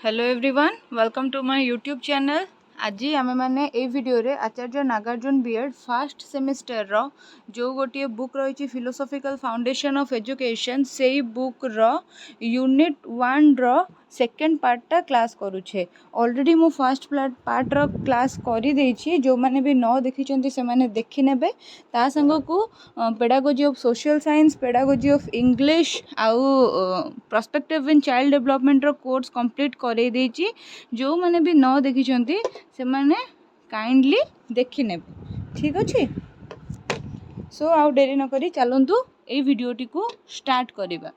Hello everyone, welcome to my YouTube channel. आज आम मैंने ये वीडियो रे Acharya Nagarjuna B Ed first semester रो जो गोटे बुक रही फिलोसॉफिकल फाउंडेशन ऑफ एजुकेशन से बुक रो यूनिट 1 रो सेकेंड पार्टा क्लास करुछे। ऑलरेडी मु फर्स्ट पार्ट रो क्लास करी देछि, जो माने भी न देखिचंती से माने देखि नेबे। ता संग को pedagogy of social science, pedagogy of English आउ पर्सपेक्टिव इन चाइल्ड डेवलपमेंट रो कोर्स कंप्लीट करे देछि। जो माने भी न देखिचंती से माने काइंडली देखि नेबे, ठीक अछि। सो आउ डेरी न करी चलंतु ए वीडियोटी को स्टार्ट करिबा।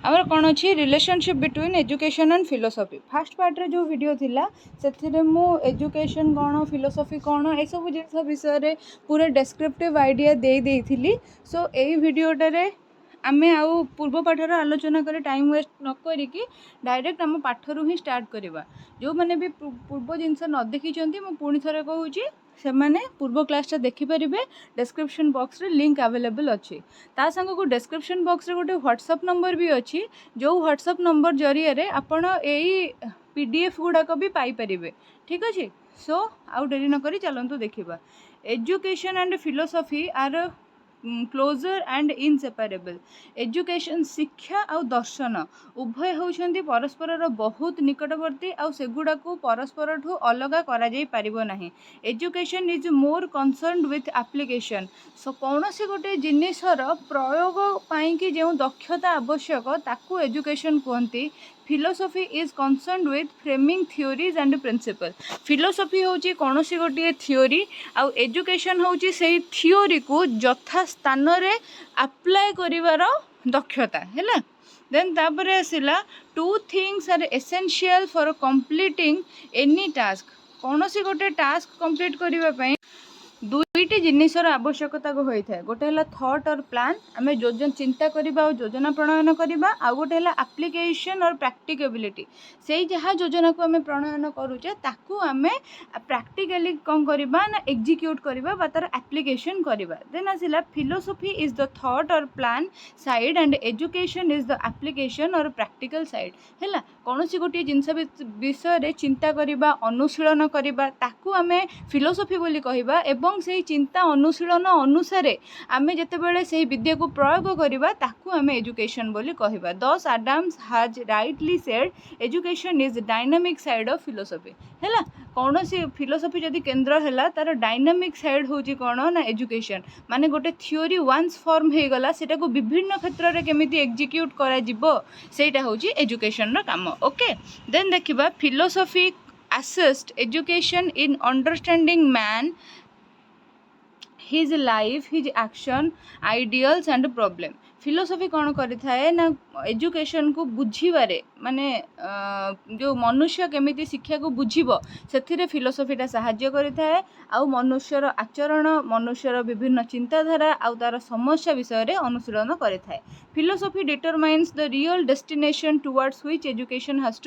आमर कौन अच्छी relationship between education and philosophy. Fast part रे जो वीडियो थिला से मु एजुकेशन कौन, फिलोसफी कौन, ए सब जिन विषय पूरा डेस्क्रिप्टिव आइडिया दे देइथिली। सो एई वीडियोटारे आमे आउ पूर्व पाठर आलोचना करे टाइम वेस्ट न करिकी डायरेक्ट आम पाठरू ही स्टार्ट करवा। जो मैंने भी पूर्व जिनस न देखी मु पुणी थरे कहूँ से माने पूर्व क्लासटा देखिपारे। डिस्क्रिप्शन बॉक्स रे लिंक अवेलेबल अच्छी। ता संग को डिस्क्रिप्शन बॉक्स रे गोटे व्हाट्सएप नंबर भी अच्छी, जो व्हाट्सएप नंबर जरिए आपण यही पीडीएफ गुड़ाक भी पाइपर, ठीक अच्छे। सो आउ डेरी न करी चलंतु देखिबा। Education and philosophy are closer and inseparable. Education शिक्षा आउ दर्शन उभय होउछंती परस्पर बहुत निकटवर्ती आउ सेगुड़ा को परस्पर ठू अलग करा जाई परिबो नाही। Education is more concerned with application. So कौनसी गोटे जिनिसर प्रयोग पाई कि जो दक्षता आवश्यक ताकू एजुकेशन कहती। Philosophy is concerned with framing theories and principle. Philosophy होची कौनसी गोटे थ्योरी आउ एजुकेशन होची सेही थ्योरी को यथा स्थान रे अप्लाई करिवार दक्षता हैला। देन तापरे आसिला two things are essential for completing any task. कौनसी गोटे टास्क कंप्लीट करिवा पई दुईटी जिनिसर आवश्यकता होता है। गोटे है थॉट और प्लान, आम योजना चिंता करवा और योजना प्रणयन करवा। आउ गोटे है एप्लिकेशन और प्रैक्टिकेबिलिटी। से जहाँ योजना को आम प्रणयन करुचे ताकू आम प्रैक्टिकली कौन करवा ना एग्जीक्यूट करवा बा तार एप्लिकेशन करवा। देन आसिला फिलोसफी इज द थॉट और plan side and education is the application और प्रैक्टिकल साइड है। कौन सी गोटे जिनस विषय चिंता करवा, अनुशीलन करवा ताकू आम फिलोसफी बोली कहवा। एवं से चिंता अनुशीलन अनुसार आम जितेबाला से विद्या को प्रयोग करवा ताकू आम एजुकेशन बोली कहवा। दस आडम्स हाज rightly said education is dynamic side of philosophy है। कौन सी फिलोसफी जदि केन्द्र है तार डायनामिक साइड हूँ कौन ना एजुकेशन। माने गोटे थ्योरी वन्स फॉर्म हो गला सेटा को विभिन्न क्षेत्र में केमिति एग्जीक्यूट करा जिवो सेटा हूँ एजुकेशन काम। ओके, देन देखिबा philosophy assist education in understanding man, his life, his action, ideals and problem। Philosophy कौन करिथाए ना एजुकेशन को बुझीबारे, माने जो मनुष्य केमिति शिक्षा को बुझीबो सेथिरे फिलोसफीटा साहाय्य करिथाए। आउ मनुष्यर आचरण, मनुष्यर विभिन्न चिंताधारा आउ तार समस्या विषय रे अनुशीलन करिथाए। Philosophy determines the real destination towards which education has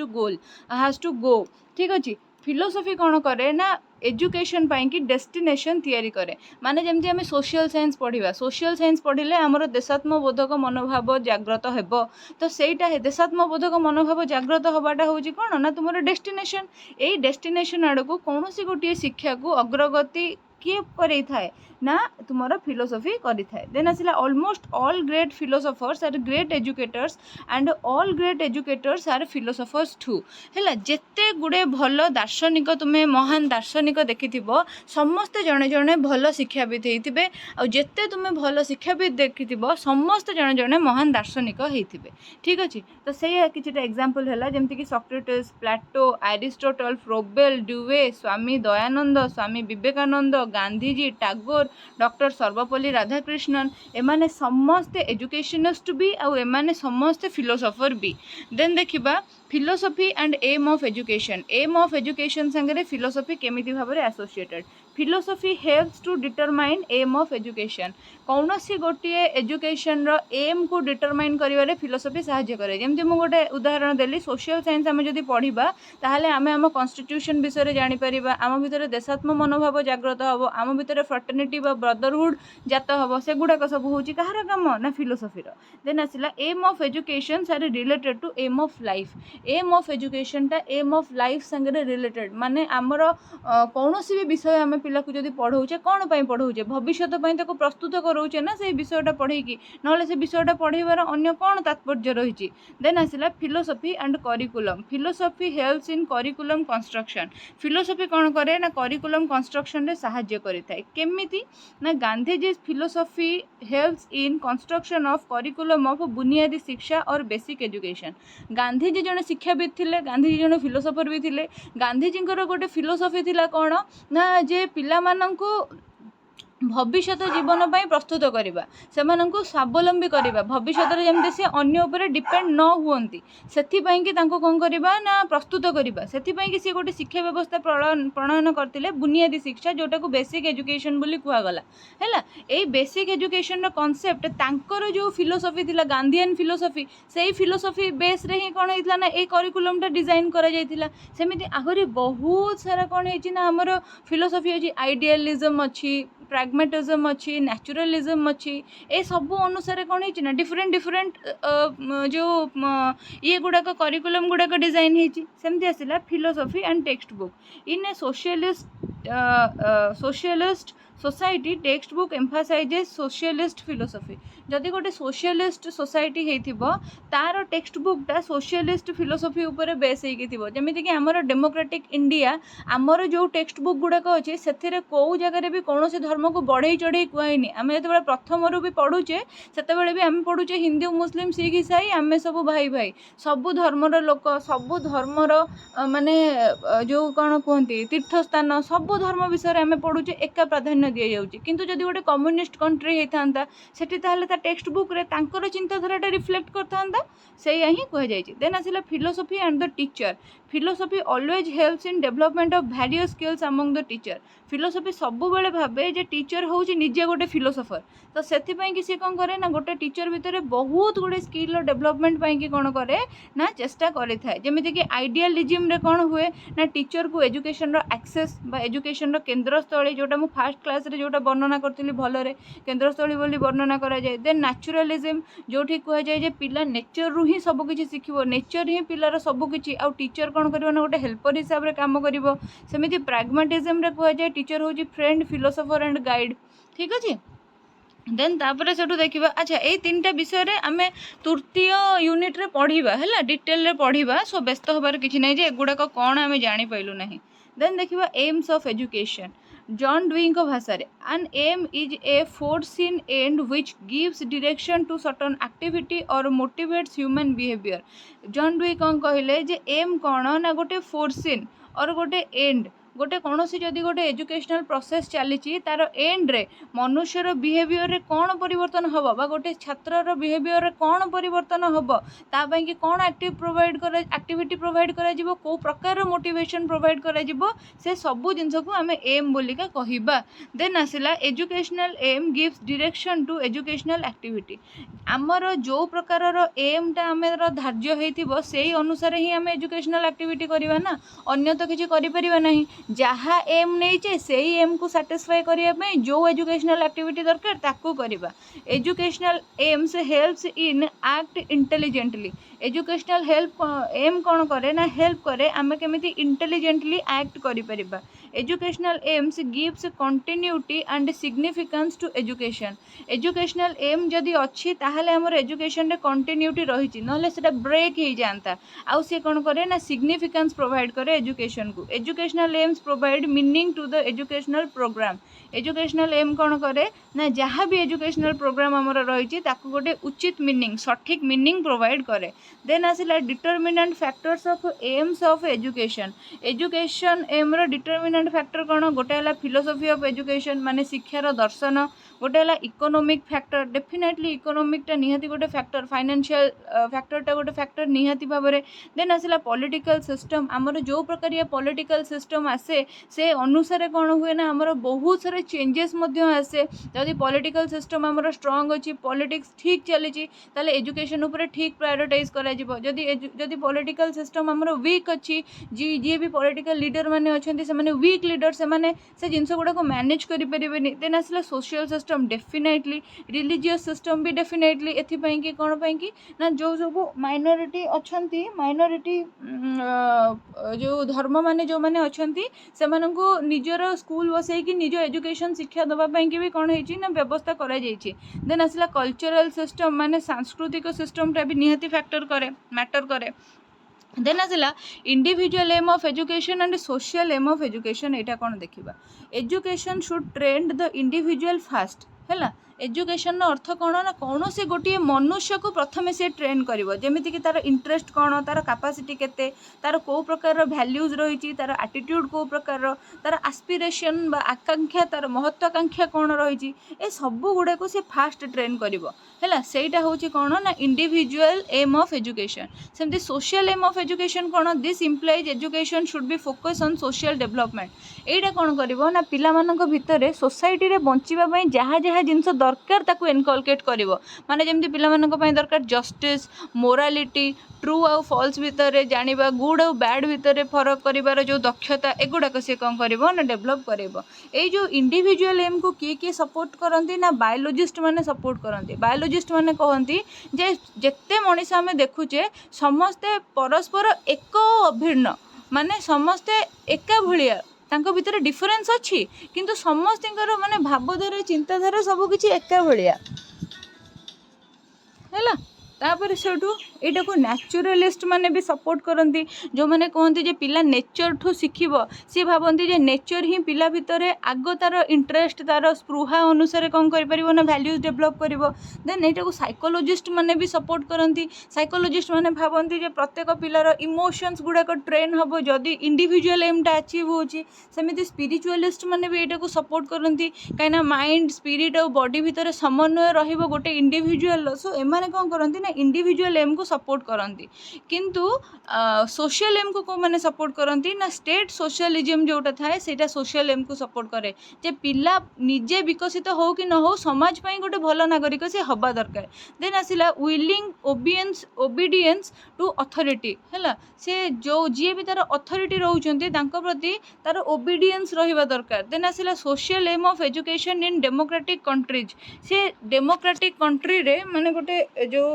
to go, ठीक अछि। फिलोसफी कौन करे ना एजुकेशन पाई कि डेस्टिनेशन तैयारी करे। माने जमती आम सोशल साइंस पढ़ा, सोशल साइंस पढ़ले आमर देशात्मबोधक मनोभाव जाग्रत हेबो। तो सेटा देशात्मबोधक मनोभाव जाग्रत हवाटा हूँ कौन ना तुम डेस्टिनेशन। यही डेस्टिनेशन आड़ को कौन सी गोटे शिक्षा को अग्रगति किए करे थाए ना तुमर फिलोसफी करि थाए। देन आसिला almost all great philosophers are great educators and all great educators are philosophers too है। जेते गुड़े भल दार्शनिक तुम्हें महान दार्शनिक देखिथिबो समस्ते जड़े जड़े भल शिक्षाविद होइथिबे। आ जेते तुम्हें भल शिक्षाविद देखिथिबो समस्त जड़े जड़े महान दार्शनिक होइथिबे, ठीक अछि। तो से किछटा एग्जांपल हैला जेमति कि सॉक्रेटिस, प्लेटो, Aristotle, Froebel, ड्यूवे, Swami Dayanand, Swami Vivekananda, Gandhiji, Tagore, doctor Sarvepalli Radhakrishnan, एमाने समस्ते एजुकेशनिस्ट भी आउ एमाने समस्ते फिलोसोफर भी। देन देखिबा philosophy and aim of education संगे फिलोसफी केमिति भाव में associated philosophy helps to determine aim of education कौन सी गोटे एजुकेशन रो एम को डिटरमाइन करिवारे फिलोसफी सहाय्य करे जमती मु गोटे उदाहरण देली सोशल साइंस आम जदि पढ़ा ताहले आमे आम कॉन्स्टिट्यूशन विषय जानि परिबा आम भितर देशात्म मनोभाव जागृत हम आम भितर फ्रटर्निटी बा ब्रदरहुड जात हम से गुड़ाक सब हूँ कहार कम ना फिलोसफी देन आसला एम ऑफ एजुकेशन सारे related to aim of life aim of education टा एम ऑफ लाइफ संगे रिलेटेड माने आमर कौन भी विषय आम पिला को जदि पढ़ाऊे कौन पर पढ़ाऊे भविष्य ताको प्रस्तुत करोचे ना से विषयटा पढ़ेकी ना से विषयटा पढ़ेबार अन्य कौन तात्पर्य रही देन आसला philosophy and curriculum philosophy helps in curriculum construction philosophy कौन करे ना करिकुलम कंस्ट्रक्शन रे सहाय्य करिथाय केमिति ना Gandhiji philosophy helps in construction of curriculum of बुनियादी शिक्षा और बेसिक एजुकेशन गांधीजी जन शिक्षाविद थिले गांधीजी जन फिलोसफर भी थिले गांधीजी गोटे फिलोसफी थिला कौन ना जे पिला मानंकु भविष्य जीवन पर प्रस्तुत करवा से स्वावलंबी करवा भविष्य जमी से अन्य उपरे डिपेंड न हुंती से कौन करवा ना प्रस्तुत करवा से सी गोटे शिक्षा व्यवस्था प्रणयन करते बुनियादी शिक्षा जोटा को बेसिक एजुकेशन बोली कहगला है ये बेसिक एजुकेशन कॉन्सेप्ट तांकर जो फिलोसफी थिला गांधीयन फिलोसफी से फिलोसफी बेस रे ही कौन होता ना ये करिकुलम टा डिजाइन करा जायतिला सेमिति आहरी बहुत सारा कौन है ना आमर फिलोसफी अच्छी आइडियलिज्म अच्छी प्राग्मेटिज्म अच्छी नेचुरलिज्म अच्छी ए सब अनुसार कौन है डिफरेंट डिफरेंट जो ये गुड़ाक करिकुलम गुड़ाक डिजाइन होती सेमती आसला philosophy and textbook in a socialist society textbook emphasises socialist philosophy जदि गोटे सोशलिस्ट सोसाइटी होइथिबो तार टेक्स्ट बुकटा सोशलिस्ट फिलोसफी उपरे बेस होइकी थिबो जेमिति कि हमर डेमोक्रेटिक इंडिया आमर जो टेक्स्ट बुक गुड़ाक अच्छे से कौ जगह भी कौन से धर्म को बढ़ई चढ़ई कहनी आम जो प्रथम भी पढ़ुचे से भी आम पढ़ुचे हिंदू मुस्लिम सिख ईसाई आम सब भाई भाई सबू धर्मर लोक सबू धर्मर माने जो कौन कहते तीर्थस्थान सबू धर्म विषय आम पढ़ुचे एका प्राधान्य दि जाऊँगी किंतु जदि गोटे कम्युनिस्ट कंट्री होता सेठी ताहले टेक्स्ट बुक रे तांकर चिंताधारा रिफ्लेक्ट करता से ही कहुई देन आसला philosophy and the teacher philosophy always helps in development of various skills among the teacher philosophy सबु बेले भावे जे टीचर होउची निजे गोटे फिलोसफर तो सेति पई कि से कोन करे ना गोटे टीचर भितर बहुत गुडे स्किल और डेवलपमेंट पई कि कोन करे ना चेष्टा करे थाए जेमिति कि आइडियलिज्म रे कोन हुए ना टीचर को एजुकेशन रो एक्सेस बा एजुकेशन रो केंद्रस्थली जोटा मु फर्स्ट क्लास रे जोटा वर्णना करथिली भलरे केंद्रस्थली बोली वर्णना करा जाय देन नेचुरलिज्म जोठी कह जाय जे पिला नेचर रु ही सब किछि सिखिबो नेचर ही पिलार सब किछि आ टीचर कौन कर गोटे हेल्पर हिसाब से कम कर सेमती प्राग्मेटिज्म रे कह जाए टीचर हूँ फ्रेंड फिलोसफर एंड गाइड ठीक अच्छे देन तापर से देखा अच्छा ये तीन टा विषय रे आमे तृतीय यूनिट रे पढ़िबा है डिटेल रे पढ़िबा सो व्यस्त होबार किछि नै जे एगुड़ाक कौन आमे जानि पाइलु नहीं देन देखिबा aims of education John Dewey भाषा an aim is a foreseen end which gives direction to certain activity और motivates human behaviour John Dewey कौन कहले जे एम कौन ना गोटे फोरसीन और गोटे एंड गोटे कौन सी जदि गोटे एजुकेशनल प्रोसेस चली तार एंड रे मनुष्यर बिहेवियर रे कौन परिवर्तन हम बा गोटे छात्र बिहेवियर रे कौन परिवर्तन हम तापाई कि कौन एक्टिविटी प्रोवाइड करा जिवो को प्रकार मोटिवेशन प्रोवाइड करा जिवो से सबू जिनस को आम एम बोलिका कहबा देन आसला educational aim gives direction to educational activity आमर जो प्रकार एम टा आमर धार्य होइथिबो सेही अनुसार ही आम एजुकेशनल एक्टिविटी करबा ना अन्य तो किछि करि परिबा नहीं जहाँ एम नहीं से ही एम को सैटिस्फाई करने जो एजुकेशनल एक्टिविटी दरकार ताकू करवा educational aims helps in act intelligently educational help aim कौन करे ना हेल्प करे आम केमिति इंटेलिजेंटली एक्ट करिपरिबा educational aims gives continuity and significance to education educational aim जदि अच्छी ताहले हमर एजुकेशन रे कंटिन्यूटी रही ना सेटा ब्रेक हो जाता आउ से कौन करे ना सिग्निफिकेंस प्रोवाइड करे एजुकेशन को educational aims aims provide meaning to the educational program. Educational aim कौन करे ना जहाँ भी एजुकेशनल प्रोग्राम आमर रही गोटे उचित मीनिंग सठिक मीनिंग प्रोवाइड करे। देन आसला determinant factors of aims of education. Education aim रो डिटरमिनेंट फैक्टर कौन गोटे है फिलोसफी ऑफ एजुकेशन माने शिक्षार दर्शन, गोटे है इकोनोमिक फैक्टर डेफिनेटली इकोनोमिकटा निहाती गोटे फैक्टर, फाइनेंशियल फैक्टरटा गोटे फैक्टर निहाती भाव में। देन आसला पॉलिटिकल सिस्टम आमर जो प्रकार पॉलिटिकल सिस्टम आसे से अनुसार कौन हुए ना आमर बहुत सारे चेंजेस आसे। जदि पॉलिटिकल सिस्टम आमर स्ट्रॉन्ग अच्छी पॉलिटिक्स ठीक चली ताले एजुकेशन उपर ठीक प्रायोरिटाइज करा जिवो। जदि पॉलिटिकल सिस्टम आमर वीक अच्छी जी भी पॉलिटिकल लीडर माने अच्छे से वीक लीडर से जिनस गुड़ाक मैनेज करें। देन आसला social system definitely, religious system भी डेफिनेटली एथिपाई कि कौन पाई कि ना जो सब माइनॉरिटी अच्छी माइनॉरिटी जो धर्म माने जो माने अच्छी से निजर स्कूल बसैकी निज एजुकेशन शिक्षा देवाई कि भी कौन है ना व्यवस्था करा जाइए। देन आसला कल्चरल सिस्टम माने सांस्कृतिक सिस्टमटा भी निहाती फैक्टर करे मैटर करे। देन आसला individual aim of education and social aim of education. यहाँ कौन देखा education should trained the individual first है। एजुकेशन अर्थ कौन ना कौन से गोटे मनुष्य को प्रथम से ट्रेन कर जमीती कि तार इंटरेस्ट कौन, तार कैपेसिटी केते, तार को प्रकार वैल्यूज रही, तार एटीट्यूड को प्रकार, तार एस्पिरेशन बा आकांक्षा, तार महत्वाकांक्षा कौन रही, ए सब गुड़ा को सी फास्ट ट्रेन कर है। सेटा हूँ कौन ना इंडिविजुअल एम ऑफ एजुकेशन। सेमती सोशल एम ऑफ एजुकेशन कौन this implies education should be focus on social development. यहाँ कौन कर ना पिला भितर सोसाइटी रे बंचापी जहाँ जहाँ जिनस दरकार ताकू इनकलकेट करिवो। माने जेमती पिला मानक पय दरकार जस्टिस, मोरालिटी, ट्रू आउ फॉल्स भितर जानिबा, गुड आउ बैड भितर फरक करिवार जो दक्षता एगुड़ाक सी कौन करिवो ना डेवलप करिवो। ए जो इंडिविजुअल एम को किए सपोर्ट करती ना बायोलॉजिस्ट माने सपोर्ट करती। बायोलॉजिस्ट माने कहती जे जेते मनीष आमे देखुचे समस्ते परस्पर एक अभिन्न माने समस्ते एका भलिया तांको भितर डिफरेंस अच्छी किंतु समस्तर माने भावधारा चिंताधारा सबकि एका भलिया है। तापर सेठू यहाँ को न्याचुरालिस्ट माने भी सपोर्ट करती जो मैंने कहते जे पिला नेचर ठू शिखब सी भावती जे नेचर ही पिला भितर आग तार इंटरेस्ट तार स्पृहा अनुसार कौन कर वैल्यूज डेभलप कर। देन यहाँ को साइकोलोजिस्ट माने भी सपोर्ट करती। साइकोलोजिस्ट माने भावती जे प्रत्येक पिलार इमोशंस गुड़ाक ट्रेन हम जदि इंडिविजुअल एमटा अचीव होची। सेमिति स्पिरिचुअलिस्ट माने भी यहाँ को सपोर्ट करती कहीं माइंड स्पिरिट और बॉडी भितर समन्वय रहिबो गोटे इंडिविजुअल। सो एमाने कौन करती ना इंडिविजुअल एम को सपोर्ट करती किंतु सोशल एम को मैंने सपोर्ट करती ना स्टेट सोशलिज्म जोटा थाए सेटा सोशल एम को सपोर्ट करे जे पिला निजे विकसित हो कि न हो समाज पाई गोटे भल नागरिक से हवा दरकार। देन आसला विलिंग ओबीडियंस टू अथॉरिटी है। से जो जी भी तार अथॉरिटी रोचंती तांको प्रति तार ओबीडियंस रहिबा दरकार। देन आसला social aim of education in democratic countries. से डेमोक्रेटिक कंट्री रे माने गोटे जो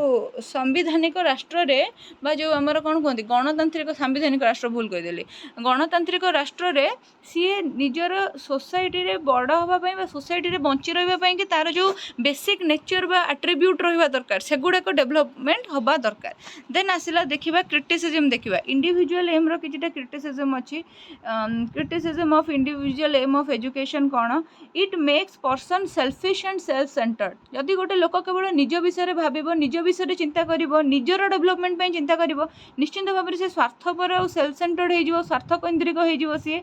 संविधानिक राष्ट्र रे बा जो आमर कौन कहते गणतांत्रिक सांविधानिक राष्ट्र भूल कहीदेली गणतांत्रिक राष्ट्र रे सी निजर सोसाइटी रे बड़ हाँपाई सोसाइटी रे बंची रही कि तार जो बेसिक नेचर बा एट्रिब्यूट रहा दरकार सेगुड़ाक डेवलपमेंट हवा दरकार। देन आसला देखा क्रिटिसिजम देखा इंडिविजुअल एम रो किछिटा क्रिटिसिजम अच्छी। Criticism of individual aim of education कौन it makes person selfish and self centred. जदि गोटे लोक केवल निज विषय भाव निज विषय चिंता कर निजर डेवलपमेंट पर चिंता कर निश्चिंत भाव में से स्वार्थपर और सेल्फ सेंटर्ड हो स्वार्थ केन्द्रिक हो सी।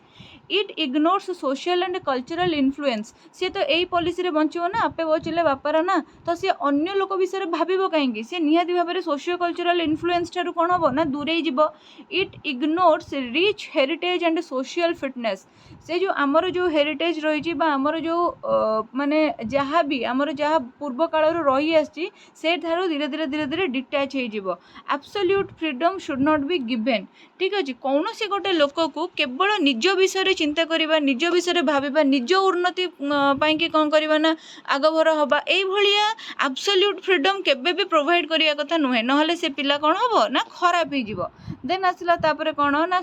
It ignores social and cultural influence. सी तो यही पॉलिसी रे बंचो ना आपे बचिले बापार ना तो सी अन्य लोक विषय भाव कहीं सी निहाती भाव में सोशियो कल्चरल इन्फ्लुएंस ठारू कौन हम ना दूरे जीव। It ignores rich heritage and social fitness. से जो आमर जो हेरिटेज रही आमर जो माने जहाँ भी आमर जहाँ पूर्व काल रही आसी से ठारू धीरे धीरे धीरे धीरे डिटाच हो। Absolute freedom should not be given. ठीक अच्छे कौन सी गोटे लोक को केवल निज विषय चिंता करवा निज विषय भाविबा निज उन्नति पाई कौन करवा ना आगभर हवा ये एब्सोल्यूट फ्रीडम केबे भी प्रोवाइड करिया कथा नुहे नहले से पिला कौन हम ना खराब हो। देन आसला तापर कौन ना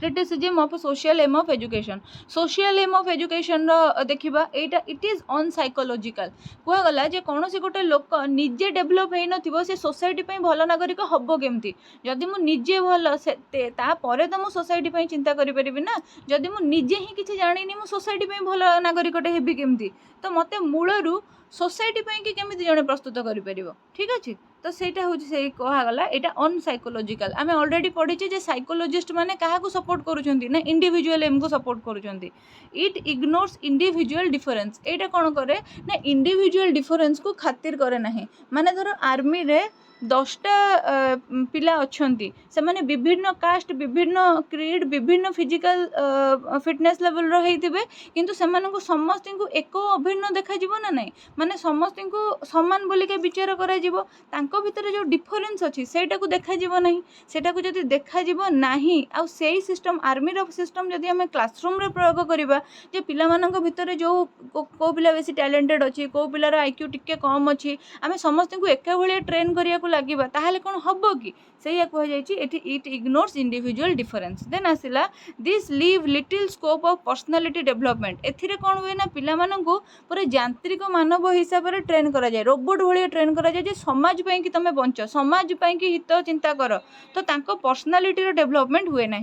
criticism of social aim of education social aim of education देखा एटा इट इज अन साइकोलॉजिकल कहगला जे कौन सी गोटे लोक निजे डेभलप हो न से सोसाइटी भल नागरिक हम केमती जदि मु निजे भल तापर तो मुझे सोसाइटी चिंता करें ना जदि मु निजे ही किसी जानी मु सोसाइटी भल नागरिकटे हेबी केमती तो मत मूलरू सोसाइटी कि केमी जड़े प्रस्तुत कर ठीक अच्छे तो सेटा हूँ से कहगला यहाँ अन साइकोलॉजिकल आम ऑलरेडी पढ़ीचे जे साइकोलॉजिस्ट माने क्या सपोर्ट करुँच ना इंडिविजुअल एम को सपोर्ट करुँच इट इग्नोर्स इंडिविजुअल डिफरेंस यहाँ कौन करे ना इंडिविजुअल डिफरेंस को खातिर करे ना माने धर आर्मी रे 10टा पिला अच्छी से माने विभिन्न कास्ट विभिन्न क्रीड विभिन्न फिजिकल फिटनेस लेवल रही किंतु से समस्त को एक अभिन्न देखा ना नहीं माने समस्त को समान बोलिके विचार करा भितर जो डिफरेन्स अच्छी सेटा को देखा ना सेटा को जब देखा ना आउ से सिस्टम आर्मी सिस्टम जदि आम क्लासरूम रे प्रयोग करवा जे पिला मानक भितर जो को पिला बेसी टैलेंटेड अच्छी को पिलार आईक्यू टिके कम अच्छी आम समस्त को एका भाया ट्रेन करिया लगे ताहले कौन हम कि से कहुई it ignores individual difference then आसला this leave little scope of personality development एथिरे कौन हुए ना पिला मानकू पूरा यांत्रिक मानव हिसाब से ट्रेन करा जाए रोबोट भाया ट्रेन करा जाए समाज कि तुम बंच समाज कि हित चिंता कर तो तांको पर्सनालिटी डेवलपमेंट हुए ना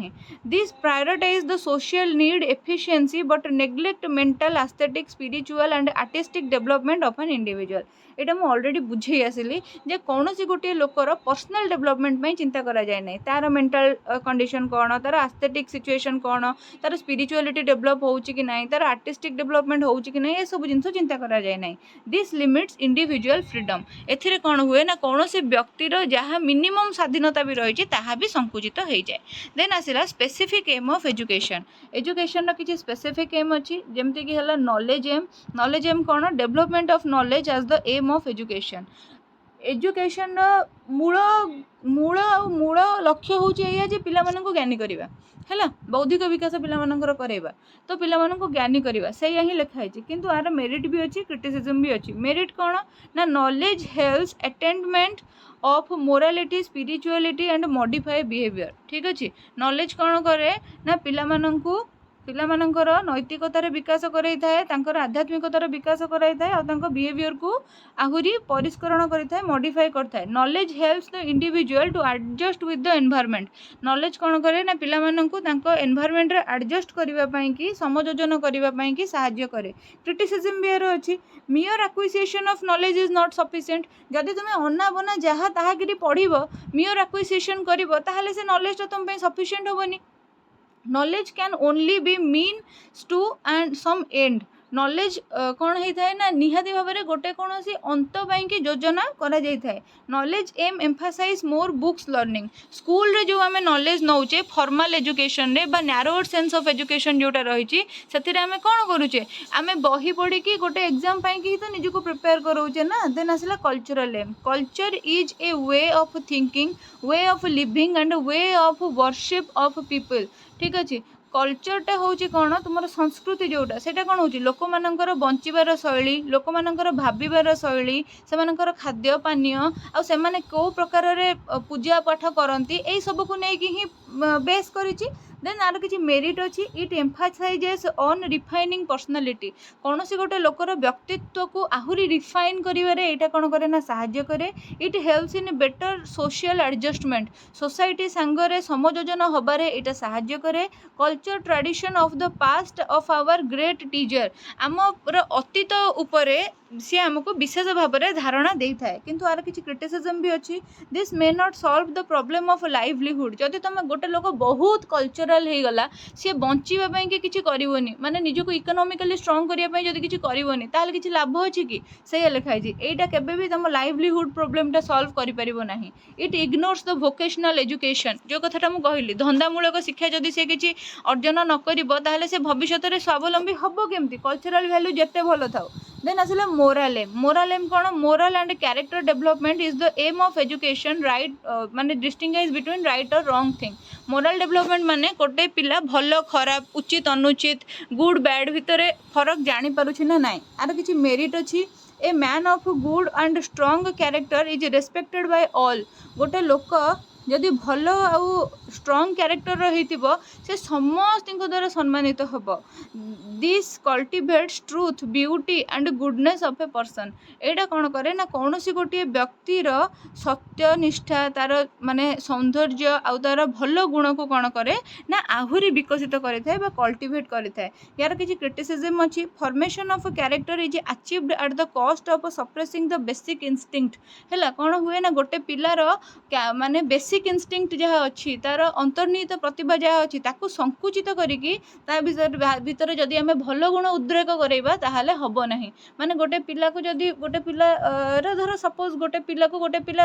this prioritize the social need efficiency but neglect mental aesthetic spiritual and artistic development of an individual यहाँ मुझे ऑलरेडी बुझे आसली जे कौन सी गोटे लोकर पर्सनल डेवलपमेंट में चिंता करा जाए ना तार मेंटल कंडीशन कौन तार एस्थेटिक सिचुएशन कौन तार स्पिरिचुअलिटी डेवलप हो कि ना तार आर्टिस्टिक डेवलपमेंट हो कि ना ये सब जिन चिंता करा जाए ना दिस लिमिट्स इंडिविजुअल फ्रीडम एथिरे कौन हुए ना कौन से व्यक्तिर जहाँ मिनिमम स्वाधीनता भी रही भी संकुचित हो जाए देन आसला specific aim of education education किसी स्पेसिफिक एम अच्छी जमती कि है नॉलेज एम कौन development of knowledge as the aim of education education मूल मूल मूल लक्ष्य हूँ ये पिला ज्ञानी करवा है बौद्धिक विकास पिला करवा तो पिला ज्ञानी करवा से ही लिखाई किंतु आर मेरिट भी अच्छी क्रिटिसिजम भी अच्छी मेरिट कौन ना knowledge helps attainment of morality spirituality and modify behaviour ठीक अच्छे नॉलेज कौन करे ना पिलामानंकर नैतिकतार विकास कराई थाए आध्यात्मिकतार विकास कराई थाए और बिहेवियर को आहुरी परिष्करण करें मॉडिफाई करता है knowledge helps the individual to adjust with the environment knowledge कौन करे ना पिलामानंकु तांको एनवायरनमेंट रे एडजस्ट करने की समयोजन करने की साहाय्य करे क्रिटिसिजम भी यार अच्छी मियर acquisition of knowledge is not sufficient जदि तुम अना बना जहाँ ताकि पढ़व मियर एक्विजिशन कर ताहले से नॉलेज तो तुम सफिशिएंट होबनी knowledge can only be means to and some end knowledge कौन होता है ना निहाती भाव में गोटे कौन सी अंत की योजना करा जाए knowledge aim emphasize more books learning school रे जो आम नॉलेज नौचे फॉर्मल एजुकेशन रे बा नैरोड सेंस ऑफ एजुकेशन जोटा रही आम कौन करुचे आम बही पढ़ी गोटे एग्जाम पाई तो निजको प्रिपेयर करोचे ना देन आसला cultural aim culture is a way of thinking way of living and way of worship of people ठीक अच्छे कल्चरटा हूँ कौन तुम संस्कृति जोटा से कौन हो लोक मानकर बंचार शैली लोक मानकर भावार शैली से खाद्य पानीय आ से कौ प्रकार पूजा पाठ करती यही सब को लेकिन ही बेस करी देन आर किसी मेरिट अच्छी इट एम्फासाइजेस ऑन रिफाइनिंग पर्सनालिटी कौन सी गोटे लोकर व्यक्तित्व को आहुरी रिफाइन करें कौन करे ना साहाय्य करे it helps in better social adjustment society सांगरे समयोजन हबारे इटा साहाय्य करे culture tradition of the past of our great teacher आम अतीत उपरे सी आमको विशेष भाव में धारणा दे थाए किंतु आर किसी क्रिटिसिजम भी अच्छी this may not solve the problem of livelihood जदि तुम गोटे लोक बहुत कल्चरल हो गला सी बचाई कि किसी करनी माने निजको इकोनॉमिकली स्ट्रॉन्ग करने जब किसी करनी ताहले किसी लाभ अच्छी कि से लिखाई यहाँ केबे भी तुम लाइवलीहुड प्रॉब्लमटा सॉल्व करना it ignores the vocational education जो कथाटा मुझे कहली धंदामूलक शिक्षा जदि से किसी अर्जन न कर से भविष्य में स्वावलंबी हम केमती कल्चरल वैल्यू जिते भल था देन आसला मोराल एम कौन moral and character development is the aim of education right माने डिस्टिंग्विश बिटवीन राइट और रॉन्ग थिंग मोराल डेवलपमेंट माने गोटे पिला भल खराब उचित अनुचित गुड बैड भितर फरक जानी पारुछि ना नाई आर किछि मेरिट अछि a man of good and strong character is respected by all गोटे लोक जदि भल आउ स्ट्रॉन्ग कैरेक्टर रहिथिबो से समस्त द्वारा सम्मानित होबो। This cultivates truth beauty and goodness of a person. एटा कौन करे ना कौन सी गोटे व्यक्तिर सत्य निष्ठा तार माने सौंदर्य आउ तार भल गुण को कौन करे ना आहुरी विकसित करिथाय बा कल्टिवेट करिथाय। यार किछि क्रिटिसिज्म अछि। Formation of character is achieved at the cost of suppressing the basic instinct. हैला कौन हुए ना गोटे पिलार माने बेसिक इंस्टिंक्ट जहाँ अच्छी तार अंतर्निहित प्रतिभा जहाँ अच्छी ताकू संकुचित करिकी ता भितर जदि आमे भल गुण उद्रेक करैबा ताहाले हबो नाही। माने गोटे पिला को जदि गोटे पिला धर सपोज गोटे पिला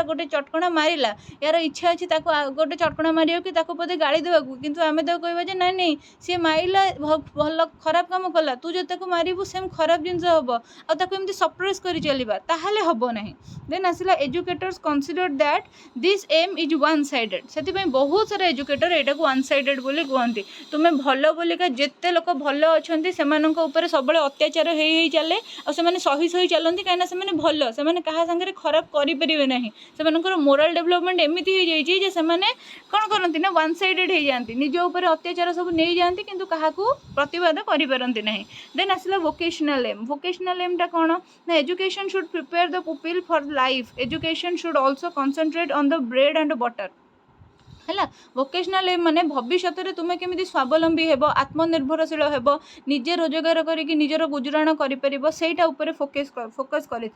गोटे चटकणा मारिला यार इच्छा अछि ताकू गोटे चटकणा मारियो कि ताकू पदे गाड़ी देबाकू किंतु आमे तो कहबा जे नहीं नहीं सी मारिला भल खराब काम कला तू जब ताकू मारिबू सेम खराब जिंस हबो आ ताकू एमती सप्रेस करि चलिबा ताहाले हबो नाही। देन आसिला educators consider that this aim is one sided. से बहुत सारा एजुकेटर एटा को वन साइडेड बोली कहते। तुम्हें भल बोलिका जिते लोक भल अच्छा से सब अत्याचार हो चले और सही सही चलती कहीं से भल से क्या सागर खराब करें ना से मोराल डेवलपमेंट एमती हो जाए कौन करती ना वन साइडेड हो जाती निज उपर अत्याचार सब नहीं जाती किंतु क्या प्रतिवाद करपारती ना। देन आसला वोकेशनल एम। वोकेशनल एमटा कौन ना education should prepare the people for life. Education should also concentrate on the bread and butter. है वोकेशनल एम माने भविष्य में तुम्हें केमी स्वावलम्बी हेब आत्मनिर्भरशील हेब निजे रोजगार करके निजर गुजराण करा उपर फोकस करें।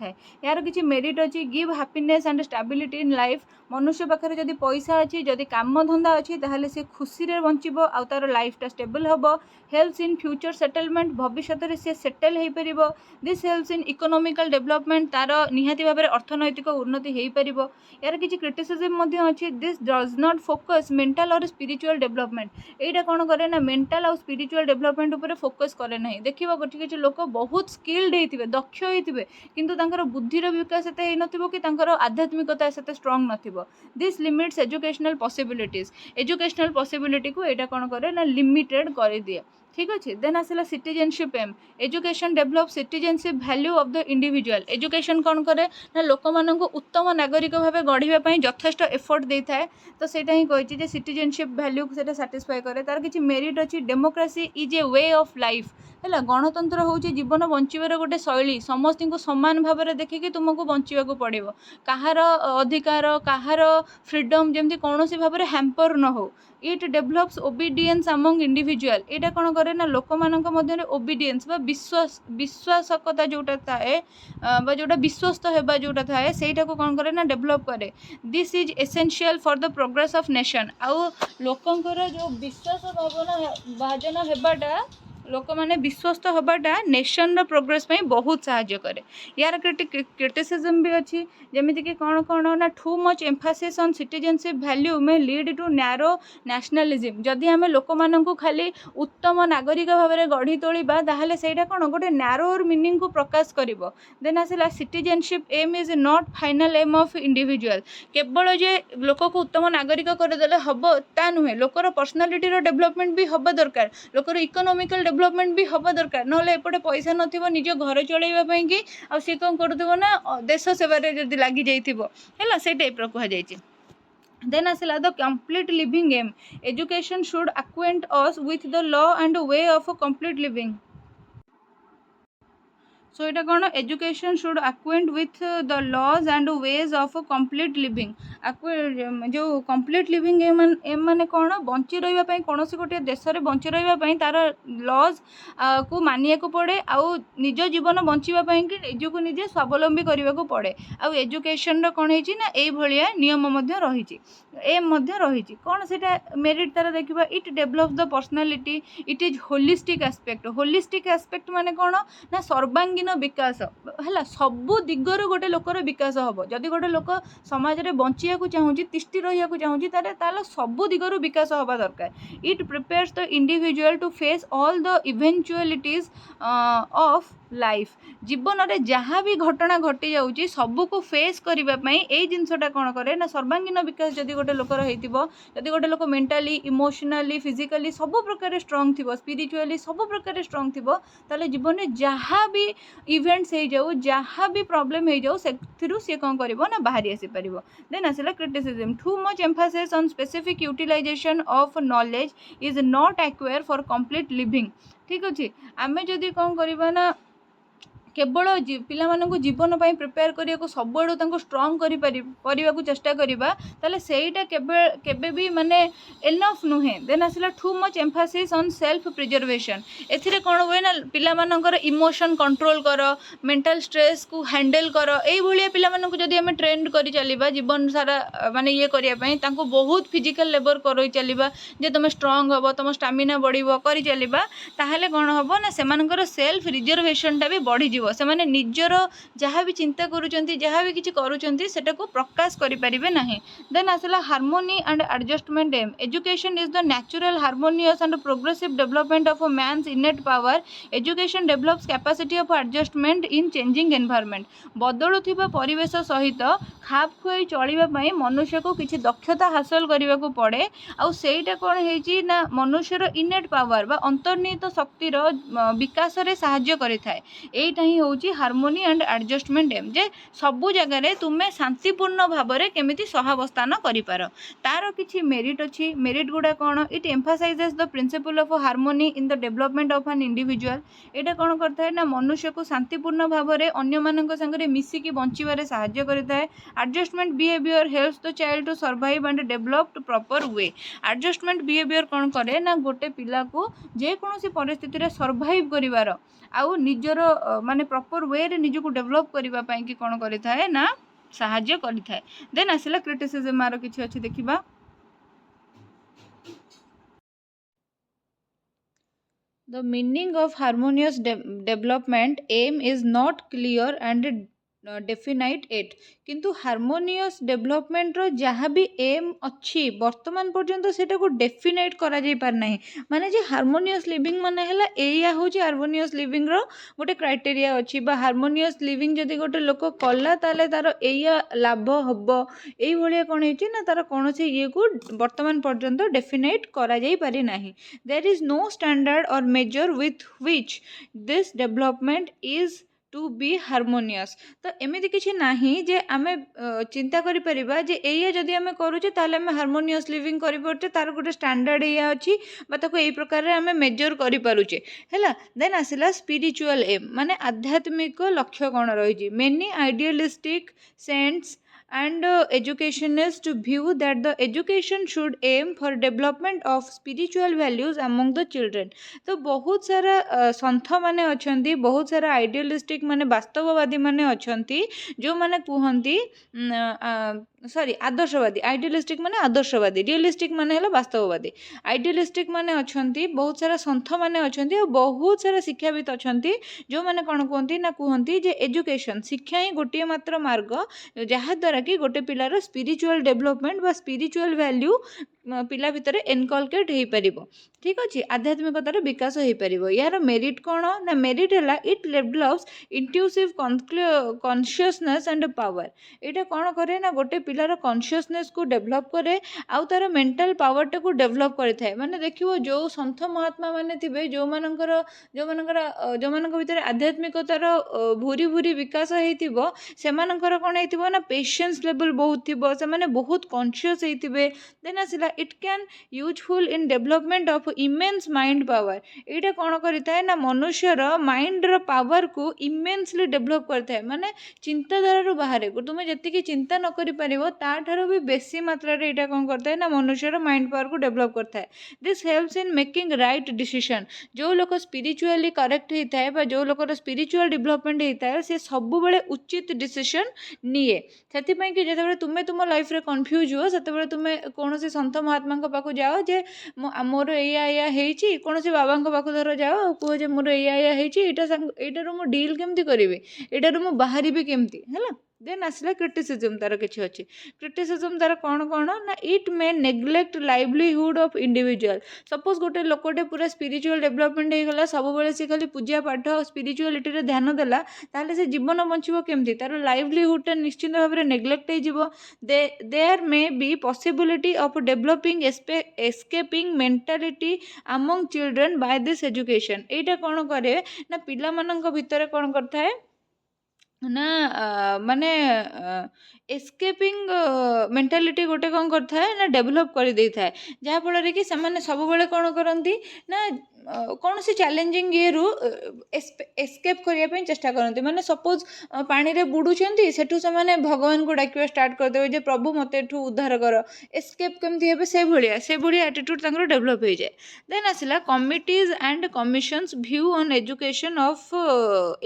यार किसी मेरिट अच्छी give happiness and stability in life. मनुष्य पाखे जदि पैसा अच्छी जदि काम धंदा अच्छी ताहले से खुशी रे बंचिबो आ तार लाइफटा स्टेबल हेबो। हेल्प्स इन फ्यूचर सेटलमेंट भविष्य में सी सेटल हो पार। This helps in economical development तार निहाती भाव में अर्थनैतिक उन्नति हो पार। यार किसी क्रिटिसिज्म अच्छी this does not focus mental और स्पिरिचुअल डेवलपमेंट। एटा कौन करे ना मेंटल और स्पिरिचुअल डेवलपमेंट उपर फोकस करे ना। देखिए गोटे किसी लोक बहुत स्किल्ड होते दक्ष होते किंतु तांकर बुद्धिर विकास एते नथिबो कि तांकर आध्यात्मिकता सेते स्ट्रांग नथिबो। This limits educational possibilities. Educational possibility को एटा कौन करे ना लिमिटेड कर दिए। ठीक अच्छे। देन आसला citizenship aim. Education develop citizenship value of the individual. Education कौन करे ना लोक मानक उत्तम नागरिक भाव गढ़ापी यथेष्ट एफर्ट दे थाए। तो सेटा ही कही सिटीजनशिप वैल्यू से साटिस्फाई करे। तार किसी मेरिट अच्छी democracy is a way of life. है गणतंत्र हूँ जीवन बंचार गोटे शैली समस्त को सामान भाव में देखिकी तुमको बंचा पड़ो। कहार अधिकार कहार फ्रीडम जमी कौन भाव में हैम्पर न हो। It develops obedience among individual. यहाँ कौन करे ना लोक मान ओबीडियंस विश्वासकता जोटा थाए जोटा विश्वस्त होगा जोटा थाए सेटा को कौन करे ना डेभलप करे। This is essential for the progress of nation. आउ लोकंकर जो विश्वास भाजन होगाटा लोक मैंने विश्वस्त होगाटा नेशन प्रोग्रेस में बहुत साहाय्य करे। यार क्रिटिसिज्म भी अच्छी जमीती कि कौन कौन ना to much emphasis on citizenship value में लीड टू नैरो नेशनलिज्म। जदि आम लोक मानू खाली उत्तम नागरिक भाव में गढ़ी तोलिबा ताहले सेटा कौन गोटे नैरोर मीनिंग को प्रकाश करिवो। देन आसला citizenship aim is not final aim of individual. केवल जे लोक को उत्तम नागरिक करदेले हम ता नुहे लोकर पर्सनालिटी डेवलपमेंट भी हम दरकार लोकर इकोनॉमिकल डेवलपमेंट भी हम दरकार ना एपटे पैसा नथिबो निज घर चलैबा कि आ सी कौन करुथिबो ना देश सेवारे जदि लागि जाइथिबो हैला से टाइप रो कहा जाइछि। देन आसला the complete living aim. Education should acquaint us with the law and way of a complete living। सो यहाँ कौन education should acquaint with the laws and ways of a complete living। जो complete living M माने कौन bunchy रही कौन गोटे देश में बंची रही तार लॉज को मानिया को पड़े आउ निज जीवन बचापी कि निजक निजे स्वावलम्बी करने को पड़े। आउ एजुकेशन कौन है ना ये नियम रही एम रही कौन से मेरिट तार देखा। It develops the personality. It is holistic aspect. Holistic aspect माने कौन ना सर्वांगीन विकास है सबू दिगर गोटे लोकर विकास हम। जदि गोटे लोक समाज में बंचिया चाहूँगी तिष्टि रहा चाहूँगी ताल सबू दिगर विकास हवा दरकार। It prepares the individual to face all the eventualities of life जीवन में जहाँ भी घटना घटी जाऊँगी सबको फेस करने यही जिनसटा कौन करे ना सर्वांगीन विकास जदि गोटे लोकर होती गोटे लोक मेंटाली इमोशनली फिजिकली सब प्रकार स्ट्रंग थी स्पिरिचुअली सब प्रकार स्ट्रंग थी ताले जीवन में जहाँ भी इवेंट्स हो जाऊ जहाँ भी प्रॉब्लम हो जाऊ से कौन कर ना बाहरी आसी पार देन आसला criticism too much emphasis on specific utilization of knowledge is not acquire for complete living ठीक अच्छे आमे जदि कौन करबा ना केवल पिलामानंकु जीवन पाई प्रिपेयर करिया को सबआडू तांको स्ट्रॉन्ग करने को चेष्टा करबा ताले सेटा केबे भी माने एनफ नुहे देन आसला to much emphasis on self preservation एथिरे कोन होय ना पिलामानंकर इमोशन कंट्रोल कर मेंटल स्ट्रेस को हैंडल कर एई भलिया पिलामानंकु जदि हमें ट्रेंड करि चलिबा जीवन सारा माने ये करिया पई तांको बहुत फिजिकल लेबर करई चलिबा जे तुम स्ट्रॉन्ग हबो तुम स्टामिना बढ़िबो करि चलिबा ताहले कोन हबो ना सेमानंकर सेल्फ रिजर्वेशन टा भी बढ़ी जीवो से निजर जहाँ भी चिंता करुँच जहाँ भी किसी करुँच को प्रकाश करें ना देन आसला harmony and adjustment aim education is the natural harmonious and progressive development of man's innate power education develops capacity of adjustment in changing environment बदलुवा परिवेश सहित खाप खुआई चलवाई मनुष्य को किसी दक्षता हासिल करने को पड़े आईटा कौन है ना मनुष्यर इनेट पावर बा अंतर्निहित शक्तिर विकास में साहाय्य करें यहीटा ही हूँ हार्मोनी एंड एडजस्टमेंट एम जे सबू जगार तुम्हें शांतिपूर्ण भाव में केमिति सहावस्थान कर तार किसी मेरिट अच्छी मेरिट गुड़ा कौन it emphasizes the principle of harmony in the development of an individual यहाँ कौन करता है ना मनुष्य को शांतिपूर्ण भाव में अन्य मान सागर मिसिकी बचारे साहाय्य करें adjustment behaviour helps the child to survive and develop proper way adjustment behaviour कौन करे ना गोटे पिला को जेकोसी परिस्थिति सर्वाइव कर आउ निजर माने प्रॉपर वे रे निजको डेवलप करबा पई कि कोन करिथाय ना साहाय्य करिथाय देन आसला क्रिटिसिज्म मार किछि अछि देखिबा the meaning of harmonious development aim is not clear and definite at किंतु हार्मोनियस डेवलपमेंट रो जहाँ भी एम अच्छी वर्तमान पर्यंत सेटा को डेफिनाइट करा जाई पार नाही माने जे हार्मोनियस लिविंग माने हला एया होची हार्मोनियस लिविंग रो गोटे क्राइटेरिया अच्छी बा हार्मोनियस लिविंग जदि गोटे लोक कला ताले तार एया लाभ हबो एई भलिया कोन हेची ना तार कोनोसी ये को वर्तमान पर्यंत डेफिनाइट करा जाई पारे नाही there is no standard or measure with which this development is to be harmonious तो एमती किसी ना जे आम चिंता करिपरिबा जे एया जदि आम करुचे ताले आम हार्मोनियस लिविंग करिपरुचे तार गोटे स्टैंडर्ड एया अच्छी ताको एई प्रकार आम मेजर करिपरुचे हैला देन आसला स्पिरिचुअल एम माने आध्यात्मिक लक्ष्य कौन रही many idealistic saints and educationists view that the education should aim for development of spiritual values among the children तो बहुत सारा संथ माने अछंती बहुत सारा आइडियलिस्टिक माने वास्तववादी माने अछंती जो माने कुहंती सॉरी आदर्शवादी आइडियलिस्टिक माने आदर्शवादी रियलिस्टिक माने हला वास्तववादी आइडियलिस्टिक माने अछंती बहुत सारा संथ माने अछंती और बहुत सारा शिक्षाविद अछंती जो माने कोन कहंती ना कहंती जे एजुकेशन शिक्षा ही गोटे मात्र मार्ग जहा द्वारा कि गोटे पिलार स्पिरिचुअल डेवलपमेंट बा स्पिरिचुअल वैल्यू पिला भितर एनकलकेट हो पार ठीक अच्छे आध्यात्मिकतार विकास हो पार यार मेरिट कौन ना मेरिट है it develops intuitive consciousness and power यहाँ कौन करे ना गोटे पिलार कॉन्शियसनेस को डेवलप करे आउ तार मेंटल पावर टा को डेवलप करे माने देखियो जो संत महात्मा माने थिबे जो मानकर भितर आध्यात्मिकतार भूरी भूरी विकास होइतिबो सेमानकर कोन होइतिबो ना पेशेंस लेवल बहुत थिबो से माने बहुत कॉन्शियस होइतिबे देन आसिला it can useful in development of immense mind power यहाँ कौन करें ना मनुष्यर माइंड पावर को इमेंसली डेवलप करता माने चिंताधारा बाहर तुम्हें जी चिंता न कर पार भी बेसी मात्रा यहाँ कौन करता है ना मनुष्यर माइंड पावर को डेवलप करता है this helps in making right decision जो लोक स्पिरिचुअली करेक्ट होता है जो लोकर स्पिरिचुअल डेवलपमेंट होता है सी सब बड़े उचित डिसीजन निए से जो तुम्हें तुम लाइफ रे कन्फ्यूज हो से तुम्हें कौन सन्थ महात्मा पाखु जाओ जे मोर या कौन से बाबा पाखु धर जाओ कह जे मोर या मु डील केमती करी एटारू मु बाहरी केमती है देन आसला क्रिटिसिजम तार किछि अछि क्रिटिसिजम तार कौन कौन ना it may neglect livelihood of individual suppose गोटे लोकटे पूरा स्पिरिचुअल डेवलपमेंट हो गला सब बेले से खाली पूजा पाठ स्पिरिचुअलिटी रे ध्यान देला ताले से जीवन बंचिबो केमती तार लाइवलीहुड टा निश्चित भाव में नेग्लेक्ट हो जिवो there may be possibility of developing escaping mentality among children by this education एटा कौन करे ना पिला मानक भितर कौन करता है ना माने एस्केपिंग मेंटालिटी गोटे कौन करता है ना डेभलप कर दे था जहाँफल कि से सब कौन करती ना कौन सी चैलेंजिंग ये रु एस्केप करने चेष्टा करते माने सपोज पानी रे बुड़ुचंती सेठू से माने भगवान को डाकिया स्टार्ट करदे जे प्रभु मते एठू उद्धार कर एस्केप केमती हेबे से भलिया एटीट्यूड तांकर डेभलप हो जाए देन आसला committees and commissions view on education of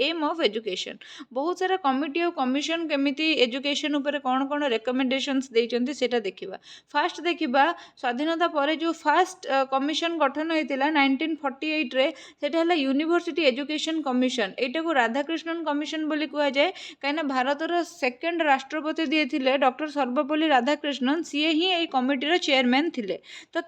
aim of education बहुत सारा कमिटी और कमिशन केमिति एजुकेशन ऊपर कौन कौन रेकमेंडेशंस देइचंती सेटा देखिबा फास्ट देखिबा स्वाधीनता पर जो फास्ट कमिशन गठन होइतिला 1948 रे सेटा हला यूनिवर्सिटी एजुकेशन कमिशन एटा को राधाकृष्णन कमिशन बोली कुआ जाए काइना भारतर सेकंड राष्ट्रपति दिए थिले डॉक्टर सर्वपल्ली राधाकृष्णन सीए ही एई कमिटी रो चेयरमैन थिले तो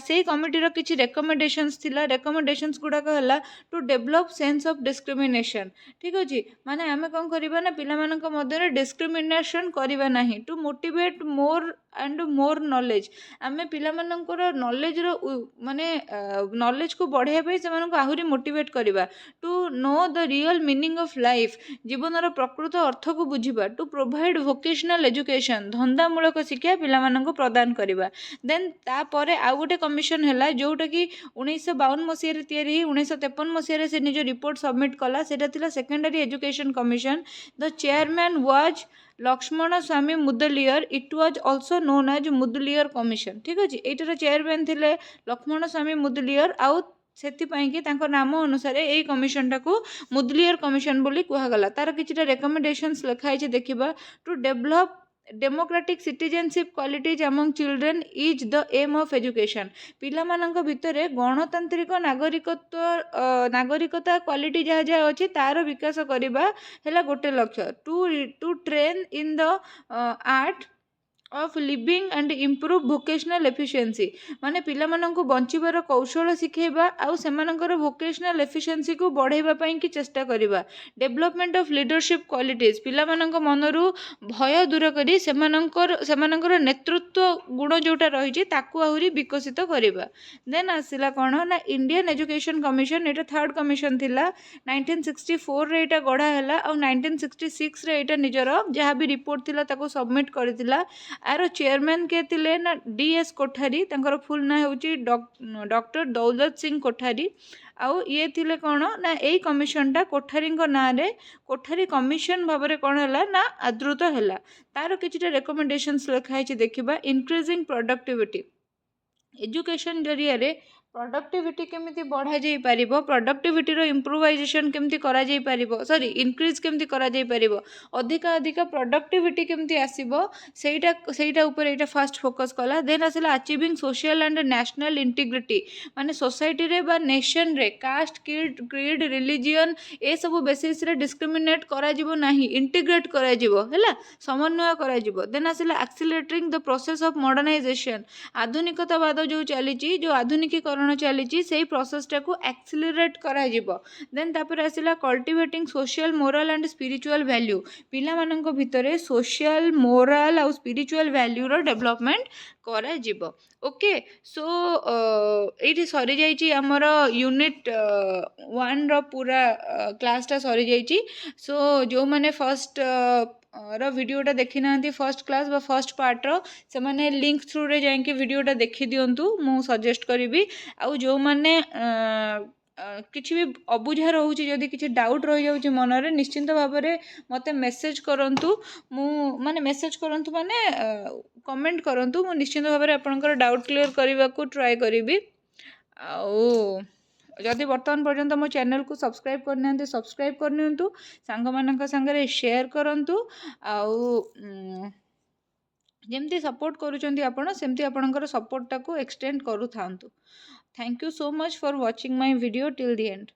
सेई कमिटी रो किछि रेकमेंडेशंस थिला रेकमेंडेशंस गुडा हला to develop sense of discrimination ठीक अछि माने आमे कोन करिबा ना पिला मानक मध्य डिस्क्रिमिनेशन करिबा नाही to motivate more and more knowledge आमे पिला मानकर नॉलेज रो माने नॉलेज को बढ़ाया पे से मानक आहुरी मोटिवेट करिबा to know the real meaning of life जीवन रो प्रकृत अर्थ को बुझिबा टू प्रोवाइड वोकेशनल एजुकेशन धंदामूलक शिक्षा पिला मानक प्रदान करिबा देन ता परे आ गोटे कमिशन हैला जोटा कि 1952 मसिया रे तयारी 1953 मसिया रे से निज रिपोर्ट सबमिट कला सेटा थिला secondary education commission the chairman was Lakshmanaswami Mudaliar it was also known as Mudaliar commission ठीक अच्छे यार चेयरमैन थे लक्ष्मण स्वामी मुदलियर आउ सेथिपाई कि तांको नाम अनुसार यही कमिशन टाको मुदलियर कमिशन बोली कहगला तार किछिटा रेकमेंडेशंस लिखाई देखिबा to develop democratic citizenship qualities among children is the aim of education पिला मानक भितरे गणतांत्रिक नागरिकता क्वालिटी जहाँ जहाँ अच्छी तार विकास करवा है गोटे लक्ष्य to train in the art of living and improve vocational efficiency माने पिला मानक बंचिबार कौशल शिखेबा आउ सेमानकर वोकेशनल एफिशिएंसी को बढ़ाइबा पई कि चेष्टा करिबा डेवलपमेंट ऑफ लीडरशिप क्वालिटीज पिला मानक मनरु भय दूर करी सेमानकर नेतृत्व गुण जोटा रही ताकू आहुरी विकसित करिबा देन आसिला कोन ना इंडियन एजुकेशन कमिशन एटा थर्ड कमिशन थिला 1964 रे एटा गढ़ा हैला और 1966 रे एटा निजर जहाँ भी रिपोर्ट थिला ताको सबमिट करथिला आर चेयरमैन के थिले ना डीएस कोठारी तांकर फुल ना होची डॉक्टर दौलत सिंह कोठारी आउ ये थिले कौन ना यही कमिशनटा कोठारी ना रे कोठारी कमिशन भाव में कौन है ना आदृत है तार किछिटा रेकमेंडेशंस लिखाई देखिबा इंक्रीजिंग प्रोडक्टिविटी एजुकेशन जरिया रे प्रोडक्टिविटी केमिति बढ़ा जाई परिबो प्रोडक्टिविटी रो इम्प्रूवाइजेशन केमिति करा जाई परिबो सॉरी इंक्रीज केमिति करा जाई परिबो अधिक अधिक प्रोडक्टिविटी केमिति आसीबो सेटा ऊपर एटा फास्ट फोकस कला देन आसला achieving social and national integrity माने सोसाइटी रे बा नेशन रे कास्ट क्रीड रिलीजियन ए सब बेसिस रे डिस्क्रिमिनेट करा जिवो नाही इंटीग्रेट करा जिवो हैला समन्वय करा जिवो देन आसला accelerating the process of modernization आधुनिकतावाद जो चली जो आधुनिकीकरण चली से प्रोसेसटा को एक्सीलरेट करा जिवो देन तापर आसला cultivating social moral and spiritual value पिला मानक भितरे सोशल मोरल और स्पिरिचुअल वैल्यू रो डेवलपमेंट करा जिवो ओके सो ये सरी जाइए आमर यूनिट 1 रो पूरा क्लासटा सरी जाइए सो जो मैंने फर्स्ट रो वीडियोटा देखी ना फर्स्ट क्लास बा फर्स्ट पार्ट रो से माने लिंक थ्रू रे जाके वीडियोटा देखी दिंतु मु सजेस्ट करी आउ जो मैंने किसी भी अबुझा रोचे जदि किसी डाउट रही जाऊँ मनरे निश्चिंत भाव में मत मेसेज करूँ मु माने मेसेज करूँ माने कमेंट करूँ मु निश्चिंत भाव में आपंकर डाउट क्लियर करने को ट्राए करी आउ जदि बर्तमान पर्यंत मो चैनल को सब्सक्राइब करना सब्सक्राइब करनी सांग मानक संगे शेयर करूँ आउ जमती सपोर्ट करुँच आपण सेमती आपणकर सपोर्टा को एक्सटेंड करू था thank you so much for watching my video till the end.